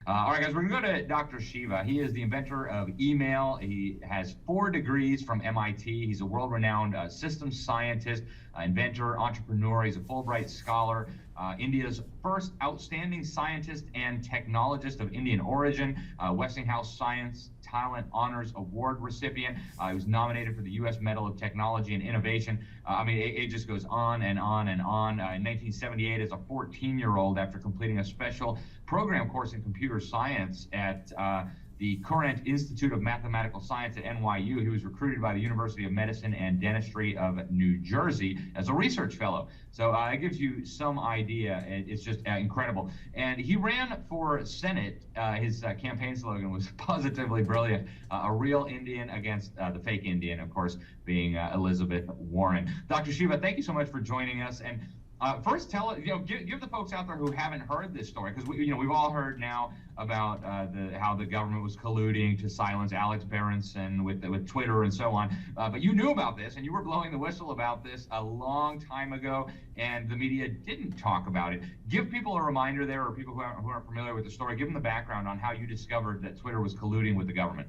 All right, guys, we're going to go to Dr. Shiva. He is the inventor of email. He has 4 degrees from MIT. He's a world-renowned systems scientist, inventor, entrepreneur. He's a Fulbright scholar, India's first outstanding scientist and technologist of Indian origin, Westinghouse Science Talent Honors Award recipient. He was nominated for the U.S. Medal of Technology and Innovation. I mean, it just goes on and on and on. In 1978, as a 14-year-old, after completing a special program course in computer science at the Courant Institute of Mathematical Science at NYU. He was recruited by the University of Medicine and Dentistry of New Jersey as a research fellow. So that gives you some idea. It's just incredible. And he ran for Senate. His campaign slogan was positively brilliant. A real Indian against the fake Indian, of course, being Elizabeth Warren. Dr. Shiva, thank you so much for joining us. And first, give the folks out there who haven't heard this story, because we've all heard now about how the government was colluding to silence Alex Berenson with Twitter and so on. But you knew about this, and you were blowing the whistle about this a long time ago, and the media didn't talk about it. Give people a reminder there, or people who aren't familiar with the story. Give them the background on how you discovered that Twitter was colluding with the government.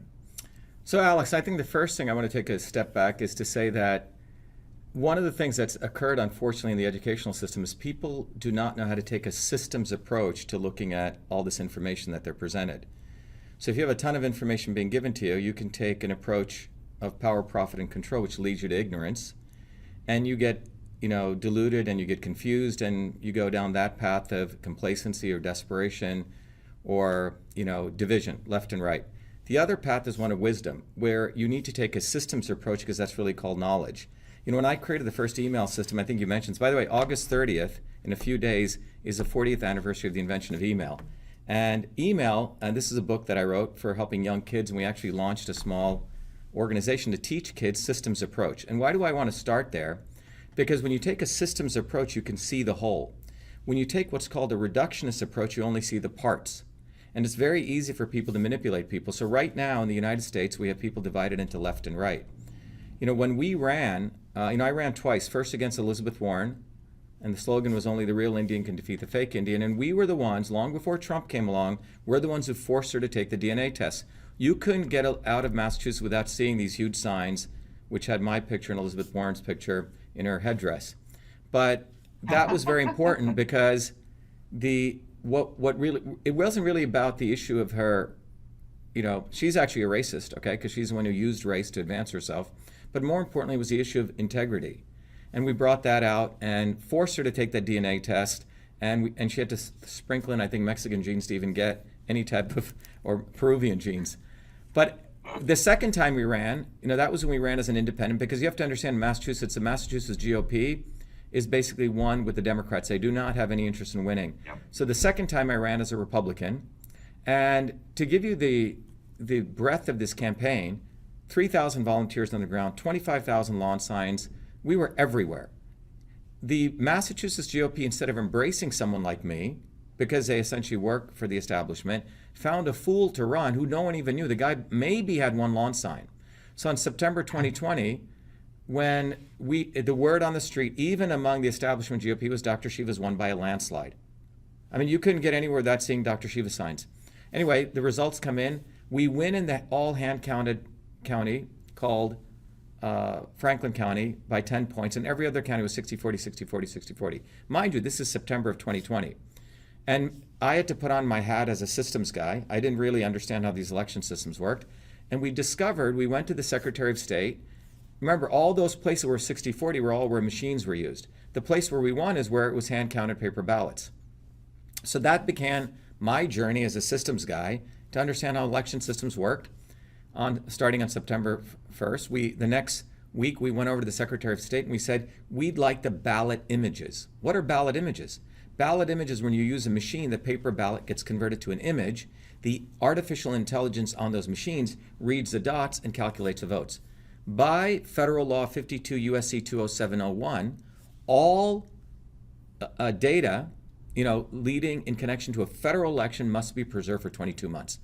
So, Alex, I think the first thing I want to take a step back is to say that one of the things that's occurred, unfortunately, in the educational system is people do not know how to take a systems approach to looking at all this information that they're presented. So if you have a ton of information being given to you, you can take an approach of power, profit, and control, which leads you to ignorance, and you get diluted, and you get confused, and you go down that path of complacency or desperation or division, left and right. The other path is one of wisdom, where you need to take a systems approach, because that's really called knowledge. When I created the first email system, I think you mentioned, by the way, August 30th, in a few days, is the 40th anniversary of the invention of email. And email, and this is a book that I wrote for helping young kids, and we actually launched a small organization to teach kids systems approach. And why do I want to start there? Because when you take a systems approach, you can see the whole. When you take what's called a reductionist approach, you only see the parts. And it's very easy for people to manipulate people. So right now in the United States, we have people divided into left and right. When we ran, I ran twice, first against Elizabeth Warren, and the slogan was only the real Indian can defeat the fake Indian. And we were the ones, long before Trump came along, we're the ones who forced her to take the DNA test. You couldn't get out of Massachusetts without seeing these huge signs, which had my picture and Elizabeth Warren's picture in her headdress. But that was very important, because it wasn't really about the issue of her, she's actually a racist, okay, because she's the one who used race to advance herself. But more importantly was the issue of integrity. And we brought that out and forced her to take that DNA test, and she had to sprinkle in, I think, Mexican genes to even get any type of, or Peruvian genes. But the second time we ran, that was when we ran as an independent, because you have to understand the Massachusetts GOP is basically one with the Democrats. They do not have any interest in winning. Yep. So the second time I ran as a Republican, and to give you the breadth of this campaign, 3,000 volunteers on the ground, 25,000 lawn signs. We were everywhere. The Massachusetts GOP, instead of embracing someone like me, because they essentially work for the establishment, found a fool to run who no one even knew. The guy maybe had one lawn sign. So in September 2020, when the word on the street, even among the establishment GOP, was Dr. Shiva's won by a landslide. I mean, you couldn't get anywhere without seeing Dr. Shiva signs. Anyway, the results come in. We win in the all hand-counted county called Franklin County by 10 points, and every other county was 60-40, 60-40, 60-40. Mind you, this is September of 2020. And I had to put on my hat as a systems guy. I didn't really understand how these election systems worked. And we went to the Secretary of State. Remember, all those places where 60-40 were all where machines were used. The place where we won is where it was hand-counted paper ballots. So that began my journey as a systems guy to understand how election systems worked. Starting on September 1st, the next week we went over to the Secretary of State and we said, we'd like the ballot images. What are ballot images? Ballot images, when you use a machine, the paper ballot gets converted to an image. The artificial intelligence on those machines reads the dots and calculates the votes. By federal law 52 USC 20701, all data, leading in connection to a federal election must be preserved for 22 months.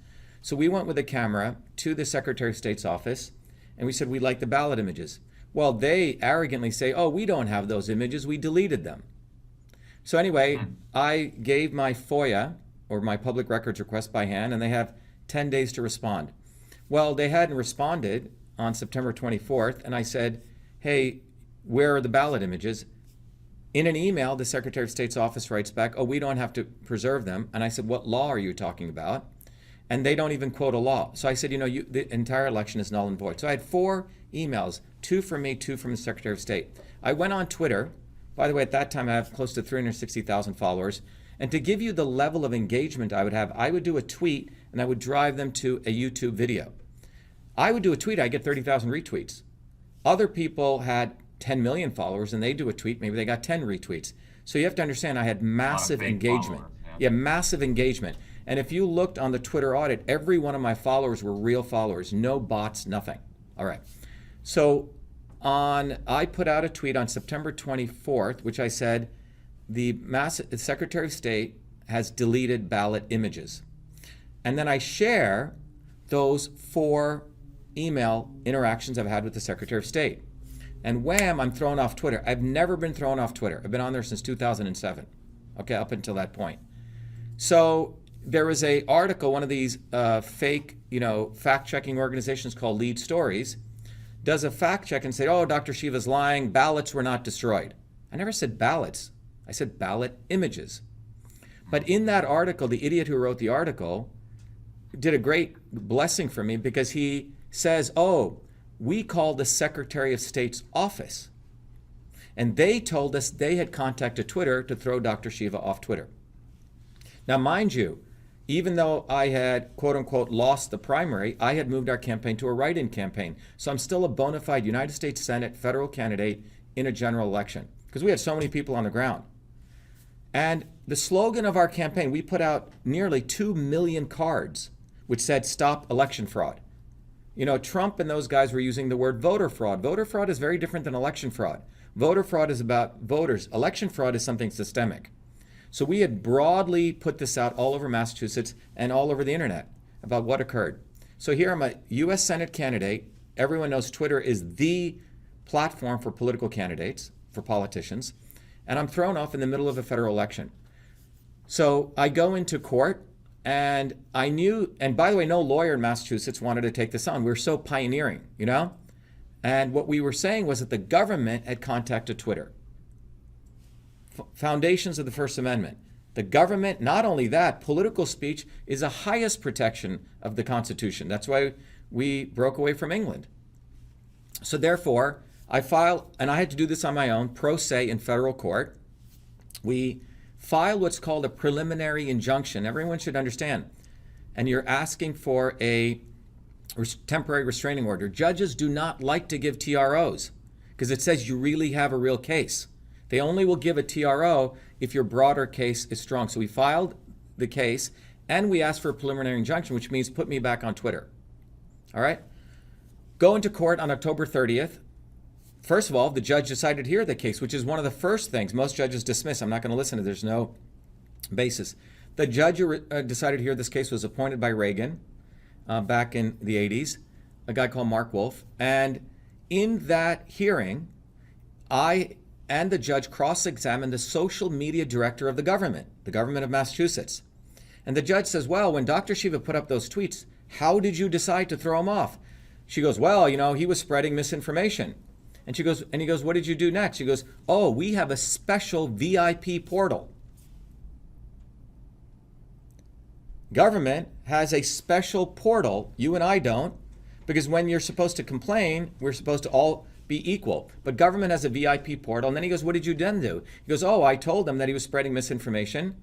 So we went with a camera to the Secretary of State's office, and we said, we'd like the ballot images. Well, they arrogantly say, oh, we don't have those images, we deleted them. So anyway, I gave my FOIA, or my public records request by hand, and they have 10 days to respond. Well, they hadn't responded on September 24th, and I said, hey, where are the ballot images? In an email, the Secretary of State's office writes back, oh, we don't have to preserve them. And I said, what law are you talking about? And they don't even quote a law. So I said, the entire election is null and void. So I had 4 emails, 2 from me, 2 from the Secretary of State. I went on Twitter. By the way, at that time, I have close to 360,000 followers. And to give you the level of engagement I would have, I would do a tweet and I would drive them to a YouTube video. I would do a tweet, I get 30,000 retweets. Other people had 10 million followers and they do a tweet, maybe they got 10 retweets. So you have to understand I had massive engagement. Followers, yeah, massive engagement. And if you looked on the Twitter audit, every one of my followers were real followers, no bots, nothing. All right. So I put out a tweet on September 24th, which I said, the Secretary of State has deleted ballot images. And then I share those 4 email interactions I've had with the Secretary of State. And wham, I'm thrown off Twitter. I've never been thrown off Twitter. I've been on there since 2007, okay, up until that point. So there was a article, one of these fake, fact-checking organizations called Lead Stories, does a fact check and say, oh, Dr. Shiva's lying, ballots were not destroyed. I never said ballots. I said ballot images. But in that article, the idiot who wrote the article did a great blessing for me because he says, oh, we called the Secretary of State's office. And they told us they had contacted Twitter to throw Dr. Shiva off Twitter. Now, mind you, even though I had, quote unquote, lost the primary, I had moved our campaign to a write-in campaign. So I'm still a bona fide United States Senate federal candidate in a general election because we had so many people on the ground. And the slogan of our campaign, we put out nearly 2 million cards which said, stop election fraud. Trump and those guys were using the word voter fraud. Voter fraud is very different than election fraud. Voter fraud is about voters. Election fraud is something systemic. So we had broadly put this out all over Massachusetts and all over the internet about what occurred. So here I'm a U.S. Senate candidate. Everyone knows Twitter is the platform for political candidates, for politicians. And I'm thrown off in the middle of a federal election. So I go into court and I knew, and by the way, no lawyer in Massachusetts wanted to take this on. We were so pioneering, And what we were saying was that the government had contacted Twitter. Foundations of the First Amendment. The government, not only that, political speech is the highest protection of the Constitution. That's why we broke away from England. So therefore, I filed, and I had to do this on my own, pro se in federal court. We filed what's called a preliminary injunction. Everyone should understand. And you're asking for a temporary restraining order. Judges do not like to give TROs because it says you really have a real case. They only will give a TRO if your broader case is strong. So we filed the case and we asked for a preliminary injunction, which means put me back on Twitter. All right? Go into court on October 30th. First of all, the judge decided to hear the case, which is one of the first things most judges dismiss. I'm not going to listen to it. There's no basis. The judge who decided to hear this case was appointed by Reagan back in the 80s, a guy called Mark Wolf. And in that hearing, I and the judge cross-examined the social media director of the government of Massachusetts. And the judge says, well, when Dr. Shiva put up those tweets, how did you decide to throw him off? She goes, well, he was spreading misinformation. And he goes, what did you do next? She goes, oh, we have a special VIP portal. Government has a special portal. You and I don't, because when you're supposed to complain, we're supposed to all be equal. But government has a VIP portal. And then he goes, what did you then do? He goes, oh, I told them that he was spreading misinformation.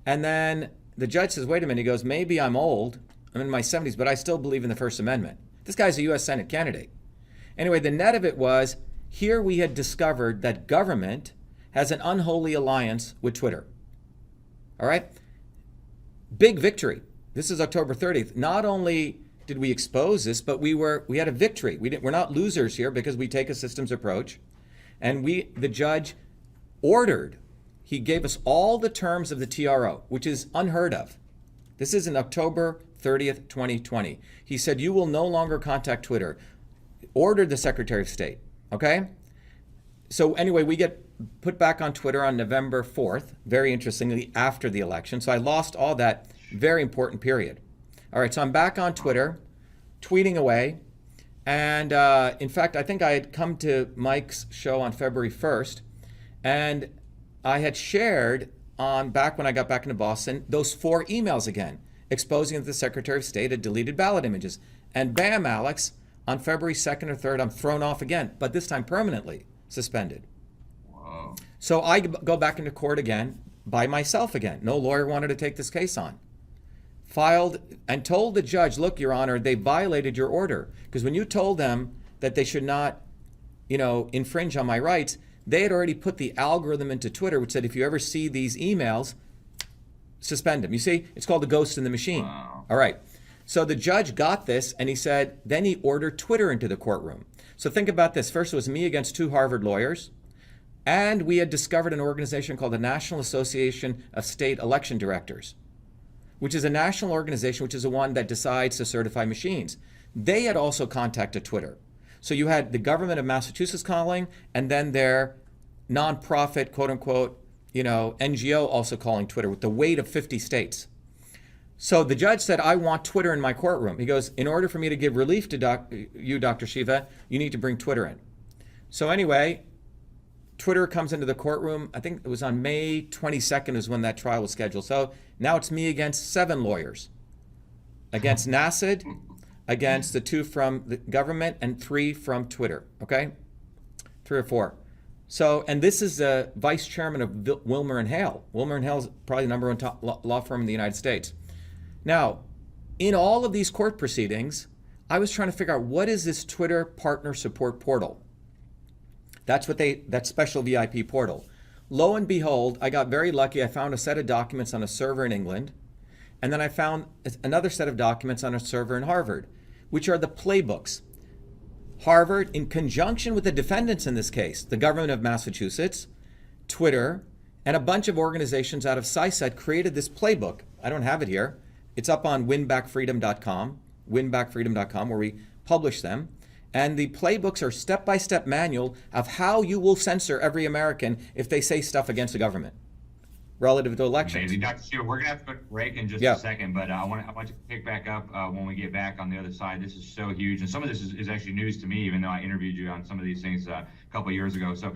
And then the judge says, wait a minute. He goes, maybe I'm old. I'm in my 70s, but I still believe in the First Amendment. This guy's a U.S. Senate candidate. Anyway, the net of it was, here we had discovered that government has an unholy alliance with Twitter. All right? Big victory. This is October 30th. Not only did we expose this, but we had a victory. We're not losers here because we take a systems approach. And the judge ordered, he gave us all the terms of the TRO, which is unheard of. This is in October 30th, 2020. He said, you will no longer contact Twitter. Ordered the Secretary of State, okay? So anyway, we get put back on Twitter on November 4th, very interestingly, after the election. So I lost all that very important period. All right, so I'm back on Twitter, tweeting away. And in fact, I think I had come to Mike's show on February 1st, and I had shared back when I got back into Boston, those 4 emails again, exposing that the Secretary of State had deleted ballot images. And bam, Alex, on February 2nd or 3rd, I'm thrown off again, but this time permanently suspended. Whoa. So I go back into court again by myself again. No lawyer wanted to take this case on. Filed and told the judge, look, Your Honor, they violated your order. Because when you told them that they should not, infringe on my rights, they had already put the algorithm into Twitter, which said if you ever see these emails, suspend them. You see, it's called the ghost in the machine. Wow. All right. So the judge got this, and he said, then he ordered Twitter into the courtroom. So think about this. First, it was me against 2 Harvard lawyers, and we had discovered an organization called the National Association of State Election Directors, which is a national organization, which is the one that decides to certify machines. They had also contacted Twitter. So you had the government of Massachusetts calling, and then their nonprofit, quote unquote, NGO also calling Twitter with the weight of 50 states. So the judge said, I want Twitter in my courtroom. He goes, in order for me to give relief to Dr. Shiva, you need to bring Twitter in. So anyway, Twitter comes into the courtroom. I think it was on May 22nd is when that trial was scheduled. So now it's me against 7 lawyers. Against NACID, against the 2 from the government, and 3 from Twitter, okay? 3 or 4. So, and this is the vice chairman of Wilmer and Hale. Wilmer and Hale is probably the #1 top law firm in the United States. Now, in all of these court proceedings, I was trying to figure out what is this Twitter partner support portal? That's that special VIP portal. Lo and behold, I got very lucky. I found a set of documents on a server in England, and then I found another set of documents on a server in Harvard, which are the playbooks. Harvard, in conjunction with the defendants in this case, the government of Massachusetts, Twitter, and a bunch of organizations out of CISET created this playbook. I don't have it here. It's up on winbackfreedom.com, where we publish them. And the playbooks are step-by-step manual of how you will censor every American if they say stuff against the government relative to elections. Amazing. Dr. Shiva, we're going to have to break in just a second, but I want to pick back up when we get back on the other side. This is so huge, and some of this is actually news to me, even though I interviewed you on some of these things a couple of years ago. So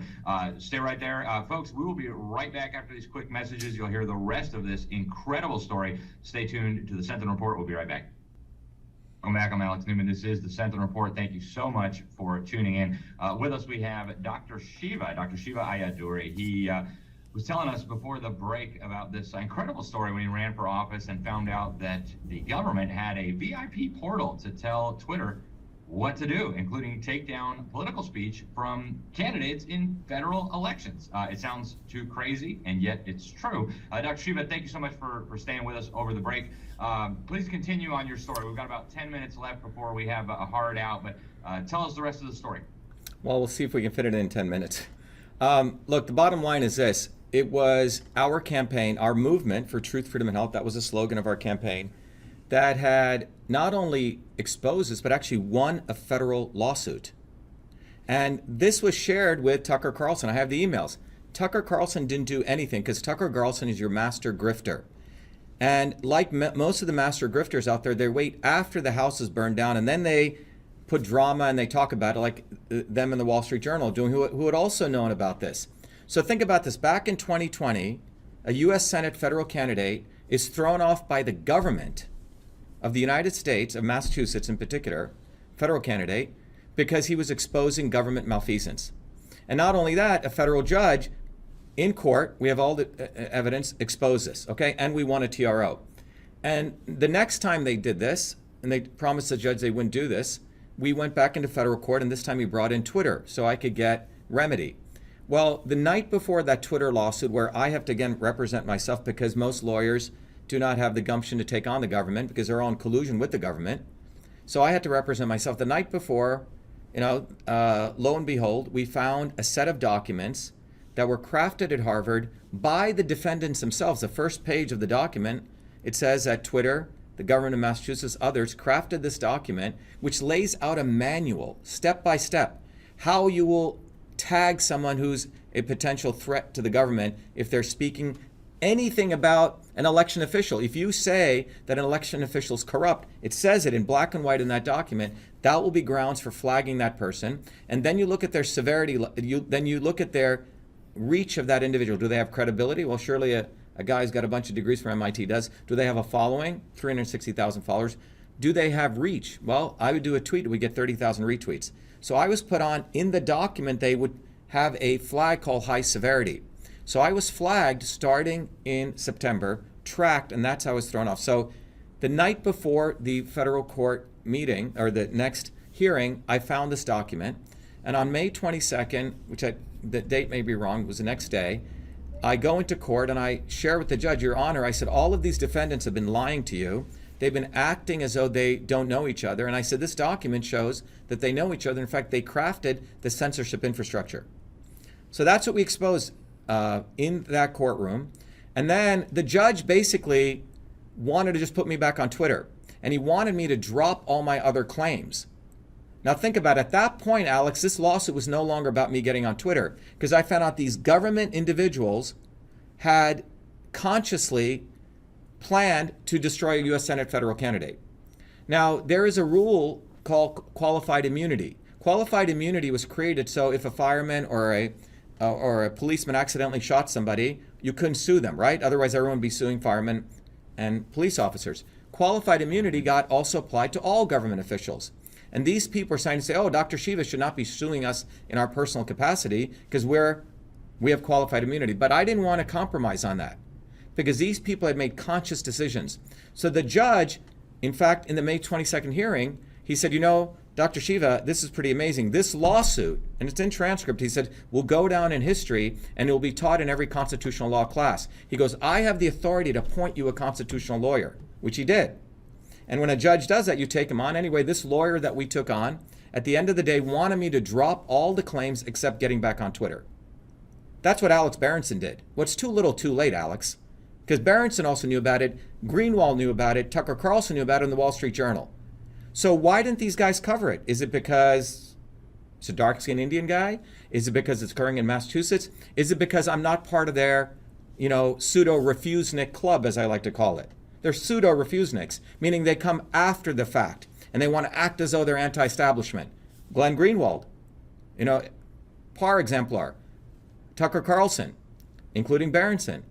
stay right there. Folks, we will be right back after these quick messages. You'll hear the rest of this incredible story. Stay tuned to the Sentinel Report. We'll be right back. Welcome back. I'm Alex Newman. This is the Sentinel Report. Thank you so much for tuning in. With us, we have Dr. Shiva, Dr. Shiva Ayyadurai. He was telling us before the break about this incredible story when he ran for office and found out that the government had a VIP portal to tell Twitter what to do, including take down political speech from candidates in federal elections. It sounds too crazy, and yet it's true. Dr. Shiva, thank you so much for staying with us over the break. Please continue on your story. We've got about 10 minutes left before we have a hard out, but tell us the rest of the story. Well, we'll see if we can fit it in 10 minutes. Look, the bottom line is this. It was our campaign, our movement for truth, freedom, and health, that was the slogan of our campaign, that had not only exposed this, but actually won a federal lawsuit. And this was shared with Tucker Carlson. I have the emails. Tucker Carlson didn't do anything because Tucker Carlson is your master grifter. And like most of the master grifters out there, they wait after the house is burned down, and then they put drama and they talk about it, like them in the Wall Street Journal doing, who had also known about this. So think about this. Back in 2020, a U.S. Senate federal candidate is thrown off by the government of the United States, of Massachusetts in particular, federal candidate, because he was exposing government malfeasance. And not only that, a federal judge in court, we have all the evidence, exposed this, okay? And we won a TRO. And the next time they did this, and they promised the judge they wouldn't do this, we went back into federal court, and this time we brought in Twitter so I could get remedy. Well, the night before that Twitter lawsuit, where I have to again represent myself because most lawyers do not have the gumption to take on the government because they're all in collusion with the government. So I had to represent myself. The night before, lo and behold, we found a set of documents that were crafted at Harvard by the defendants themselves. The first page of the document, it says that Twitter, the government of Massachusetts, others crafted this document, which lays out a manual, step by step, how you will tag someone who's a potential threat to the government if they're speaking anything about an election official. If you say that an election official is corrupt, it says it in black and white in that document, that will be grounds for flagging that person. And then you look at their severity, then you look at their reach of that individual. Do they have credibility? Well, surely a guy who's got a bunch of degrees from MIT does. Do they have a following? 360,000 followers. Do they have reach? Well, I would do a tweet, we get 30,000 retweets. So I was put on, in the document, they would have a flag called high severity. So I was flagged starting in September, tracked, and that's how I was thrown off. So the night before the federal court meeting, or the next hearing, I found this document. And on May 22nd, the date may be wrong, it was the next day, I go into court and I share with the judge, Your Honor, I said, all of these defendants have been lying to you. They've been acting as though they don't know each other. And I said, this document shows that they know each other. In fact, they crafted the censorship infrastructure. So that's what we exposed in that courtroom. And then the judge basically wanted to just put me back on Twitter. And he wanted me to drop all my other claims. Now think about it. At that point, Alex, this lawsuit was no longer about me getting on Twitter, because I found out these government individuals had consciously planned to destroy a U.S. Senate federal candidate. Now, there is a rule called qualified immunity. Qualified immunity was created so if a fireman or a policeman accidentally shot somebody, you couldn't sue them, right? Otherwise, everyone would be suing firemen and police officers. Qualified immunity got also applied to all government officials. And these people are starting to say, oh, Dr.SHIVA should not be suing us in our personal capacity because we have qualified immunity. But I didn't want to compromise on that, because these people had made conscious decisions. So the judge, in fact, in the May 22nd hearing, he said, you know, Dr. Shiva, this is pretty amazing. This lawsuit, and it's in transcript, he said, will go down in history and it will be taught in every constitutional law class. He goes, I have the authority to appoint you a constitutional lawyer, which he did. And when a judge does that, you take him on. Anyway, this lawyer that we took on, at the end of the day, wanted me to drop all the claims except getting back on Twitter. That's what Alex Berenson did. What's too little, too late, Alex. Because Berenson also knew about it, Greenwald knew about it, Tucker Carlson knew about it in the Wall Street Journal. So why didn't these guys cover it? Is it because it's a dark-skinned Indian guy? Is it because it's occurring in Massachusetts? Is it because I'm not part of their, pseudo-refusenik club, as I like to call it? They're pseudo-refuseniks, meaning they come after the fact, and they want to act as though they're anti-establishment. Glenn Greenwald, par exemplar. Tucker Carlson, including Berenson,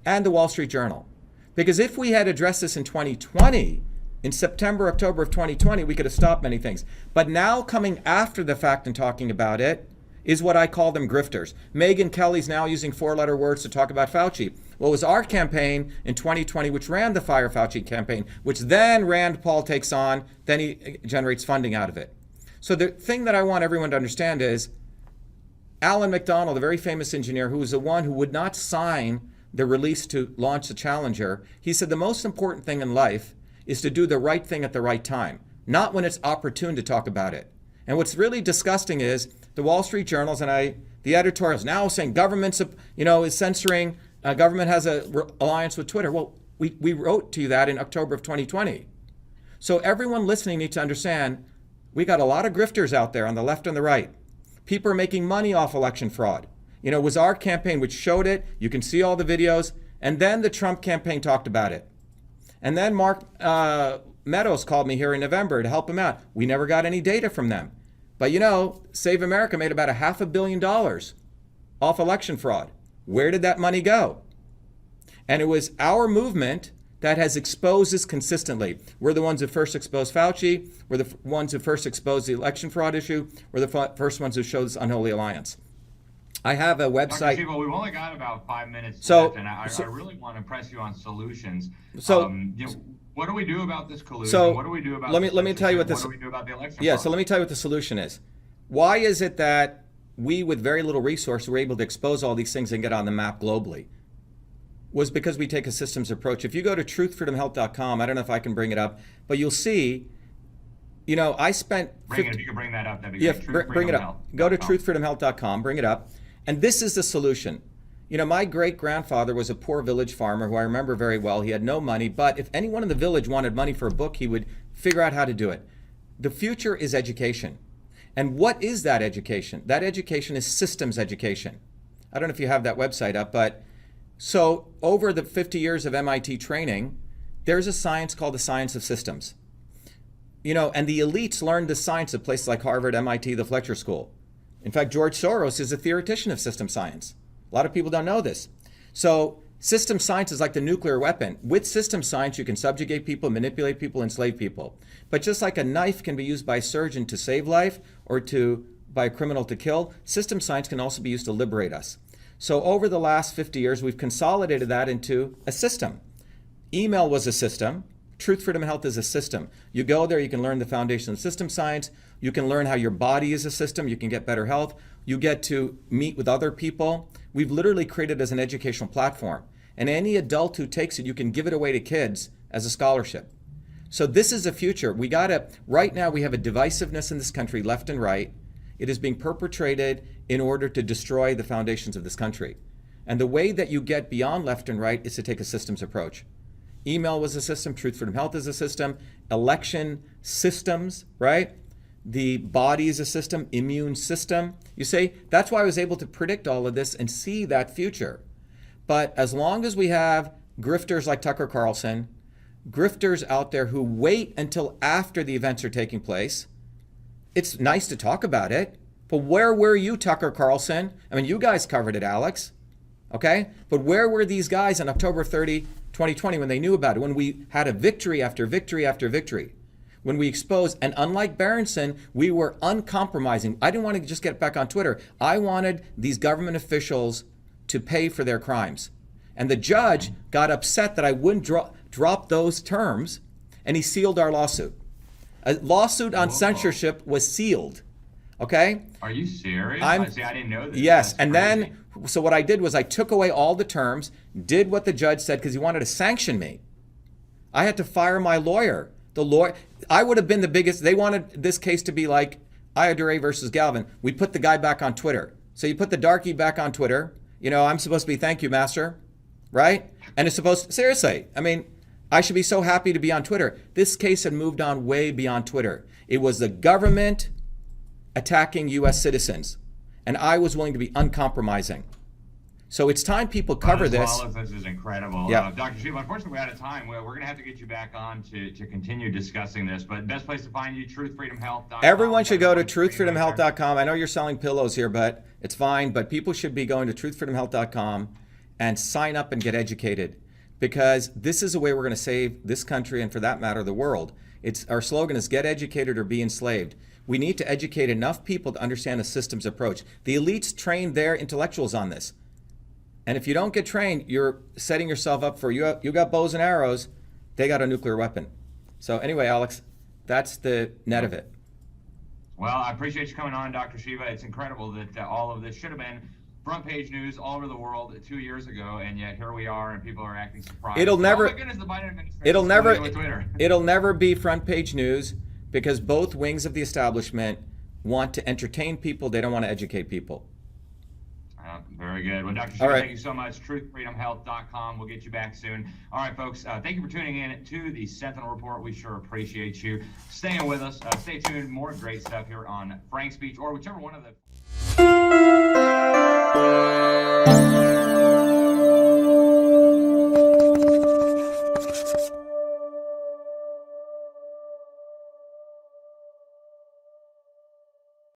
and the Wall Street Journal. Because if we had addressed this in 2020, in September, October of 2020, we could have stopped many things. But now coming after the fact and talking about it is what I call them grifters. Megyn Kelly's now using four-letter words to talk about Fauci. Well, it was our campaign in 2020 which ran the Fire Fauci campaign, which then Rand Paul takes on, then he generates funding out of it. So the thing that I want everyone to understand is Alan McDonald, the very famous engineer who was the one who would not sign the release to launch the Challenger, he said the most important thing in life is to do the right thing at the right time, not when it's opportune to talk about it. And what's really disgusting is the Wall Street Journals and the editorials now saying government's, is censoring, government has a alliance with Twitter. Well, we wrote to you that in October of 2020. So everyone listening needs to understand we got a lot of grifters out there on the left and the right. People are making money off election fraud. It was our campaign which showed it. You can see all the videos. And then the Trump campaign talked about it. And then Mark Meadows called me here in November to help him out. We never got any data from them. But Save America made about $500 million off election fraud. Where did that money go? And it was our movement that has exposed this consistently. We're the ones who first exposed Fauci. We're the ones who first exposed the election fraud issue. We're the first ones who showed this unholy alliance. I have a website. Dr. Shiva, we've only got about 5 minutes left, and I really want to press you on solutions. So, what do we do about this collusion? So what do we do about let me tell you what this. What do we do about the election? Yeah. So let me tell you what the solution is. Why is it that we, with very little resource, were able to expose all these things and get on the map globally? Was because we take a systems approach. If you go to truthfreedomhealth.com, I don't know if I can bring it up, but you'll see. I spent. If you can bring that up, that'd be great. Yeah, bring it up. Go to truthfreedomhealth.com, bring it up. And this is the solution. My great-grandfather was a poor village farmer who I remember very well. He had no money, but if anyone in the village wanted money for a book, he would figure out how to do it. The future is education. And what is that education? That education is systems education. I don't know if you have that website up, but so over the 50 years of MIT training, there's a science called the science of systems. You know, and the elites learned the science at places like Harvard, MIT, the Fletcher School. In fact, George Soros is a theoretician of system science. A lot of people don't know this. So system science is like the nuclear weapon. With system science, you can subjugate people, manipulate people, enslave people. But just like a knife can be used by a surgeon to save life or by a criminal to kill, system science can also be used to liberate us. So over the last 50 years, we've consolidated that into a system. Email was a system. Truth, Freedom, Health is a system. You go there, you can learn the foundation of system science. You can learn how your body is a system. You can get better health. You get to meet with other people. We've literally created it as an educational platform. And any adult who takes it, you can give it away to kids as a scholarship. So this is the future. Right now we have a divisiveness in this country, left and right. It is being perpetrated in order to destroy the foundations of this country. And the way that you get beyond left and right is to take a systems approach. Email was a system, Truth, Freedom, Health is a system, election systems, right? The body is a system, immune system. You see, that's why I was able to predict all of this and see that future. But as long as we have grifters like Tucker Carlson, grifters out there who wait until after the events are taking place, it's nice to talk about it, but where were you, Tucker Carlson? I mean, you guys covered it, Alex, okay? But where were these guys on October 30, 2020 when they knew about it, when we had a victory after victory after victory, when we exposed, and unlike Berenson, we were uncompromising. I didn't want to just get back on Twitter. I wanted these government officials to pay for their crimes. And the judge got upset that I wouldn't drop those terms, and he sealed our lawsuit. A lawsuit on censorship was sealed, okay? Are you serious? See, I didn't know this. Yes, That's and crazy. then, so what I did was I took away all the terms, did what the judge said because he wanted to sanction me. I had to fire my lawyer. The lawyer, I would have been the biggest. They wanted this case to be like Ayadure versus Galvin. We put the guy back on Twitter. So you put the darkie back on Twitter. You know, I'm supposed to be thank you, master, right? And it's supposed to, seriously, I mean, I should be so happy to be on Twitter. This case had moved on way beyond Twitter. It was the government attacking U.S. citizens, and I was willing to be uncompromising. So it's time people cover this. This is incredible. Yeah. Dr. Shiva, unfortunately, we're out of time. We're going to have to get you back on to continue discussing this. But best place to find you, truthfreedomhealth.com. Everyone should go to truthfreedomhealth.com. I know you're selling pillows here, but it's fine. But people should be going to truthfreedomhealth.com and sign up and get educated, because this is the way we're going to save this country and, for that matter, the world. Our slogan is get educated or be enslaved. We need to educate enough people to understand a systems approach. The elites train their intellectuals on this. And if you don't get trained, you're setting yourself up for, you got bows and arrows, they got a nuclear weapon. So anyway, Alex, that's the net of it. Well, I appreciate you coming on, Dr. Shiva. It's incredible that all of this should have been front page news all over the world 2 years ago, and yet here we are, and people are acting surprised. It'll never, oh my goodness, the Biden administration it'll never be front page news, because both wings of the establishment want to entertain people. They don't want to educate people. Very good. Well, Dr. Shiva, thank you so much. TruthFreedomHealth.com. We'll get you back soon. All right, folks. Thank you for tuning in to the Sentinel Report. We sure appreciate you staying with us. Stay tuned. More great stuff here on Frank Speech, or whichever one of the